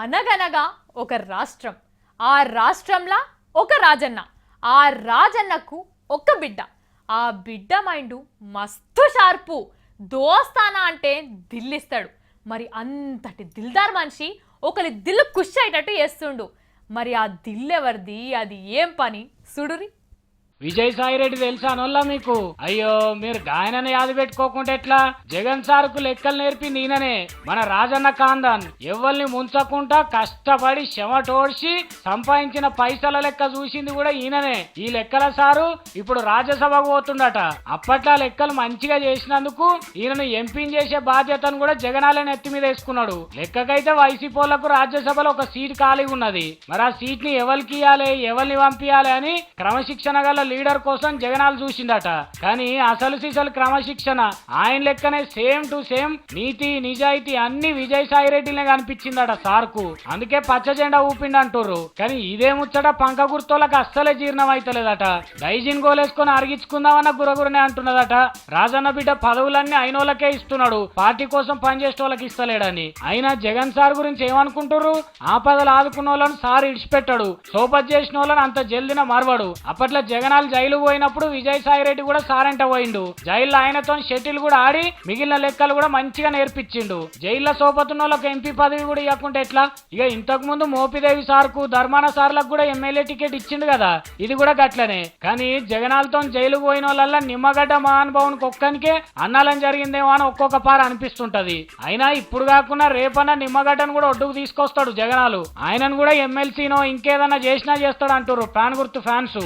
అనగనగా ఒక రాష్ట్రం. ఆ రాష్ట్రంలో ఒక రాజన్న. ఆ రాజన్నకు ఒక బిడ్డ. ఆ బిడ్డ మైండు మస్తు షార్పు. దోస్తానా అంటే దిల్లిస్తాడు. మరి అంతటి దిల్దార్ మనిషి ఒకరి దిల్లు ఖుష్ అయ్యేటట్టు చేస్తుండు. మరి ఆ దిల్లెవరిది, అది ఏం పని సుడురి. విజయసాయిరెడ్డి తెలుసా అనోళ్ళ మీకు? అయ్యో మీరు గాయనని యాది పెట్టుకోకుండా ఎట్లా? జగన్ సార్కు లెక్కలు నేర్పింది ఈయననే, మన రాజన్న కాందాన్. ఎవరిని ముంచకుండా కష్టపడి చెమటోడ్చి సంపాదించిన పైసల లెక్క చూసింది కూడా ఈయననే. ఈ లెక్కల సారు ఇప్పుడు రాజ్యసభకు పోతుండట. అప్పట్లో లెక్కలు మంచిగా చేసినందుకు ఈయనను ఎంపీని చేసే బాధ్యతను కూడా జగనాలని ఎత్తి మీద వేసుకున్నాడు. లెక్కకైతే వైసీపీలకు రాజ్యసభలో ఒక సీట్ ఖాళీగా ఉన్నది. మరి ఆ సీట్ ని ఎవరికి ఇవ్వాలి, ఎవరిని పంపించాలి అని క్రమశిక్షణ గల లీడర్ కోసం జగనాలు చూసిందట. కానీ అసలు సిసలు క్రమశిక్షణ ఆయన లెక్కనే సేమ్ టు సేమ్ నీతి నిజాయితీ అన్ని విజయసాయిరెడ్డినే కనిపించిందట సార్కు. అందుకే పచ్చ జెండా ఊపిండి అంటుర్రు. కానీ ఇదే ముచ్చట పంక గుర్తోళ్ళకి అస్సలే జీర్ణం అయితలేదట. డైజిన్ గోలేసుకొని అరిగించుకుందామన్న గురగురనే అంటున్నదట. రాజన్న బిడ్డ పదవులన్నీ అయినోళ్ళకే ఇస్తున్నాడు, పార్టీ కోసం పనిచేసే వాళ్ళకి ఇస్తలేడని. అయినా జగన్ సార్ గురించి ఏమనుకుంటుర్రు? ఆపదలు ఆదుకున్న వాళ్ళని సార్ ఇడిచిపెట్టాడు, సోపత్ చేసిన వాళ్ళని అంత జల్దిన మరవడు. అప్పట్లో జగన్ జైలు పోయినప్పుడు విజయసాయిరెడ్డి కూడా సారంట పోయిండు. జైల్లో ఆయనతో షటిల్ కూడా ఆడి మిగిలిన లెక్కలు కూడా మంచిగా నేర్పించిండు. జైల్లో సోపతున్నోళ్ళకి ఎంపీ పదవి కూడా ఇవ్వకుంటే ఎట్లా? ఇక ఇంతకు ముందు మోపిదేవి సార్కు ధర్మాన సార్లకు కూడా ఎమ్మెల్యే టికెట్ ఇచ్చిండు కదా, ఇది కూడా గట్లనే. కానీ జగనాలతో జైలు పోయిన వాళ్ళ నిమ్మగడ్డ మహానుభావునికి ఒక్కనికే అన్నాలని జరిగిందేమో అని ఒక్కొక్క పార అనిపిస్తుంటది. అయినా ఇప్పుడు కాకుండా రేపన్నా నిమ్మగడ్డను కూడా ఒడ్డుకు తీసుకొస్తాడు జగనాలు. ఆయనను కూడా ఎమ్మెల్సీనో ఇంకేదన్నా చేసినా చేస్తాడు అంటారు ప్రాణగుర్తు ఫ్యాన్స్.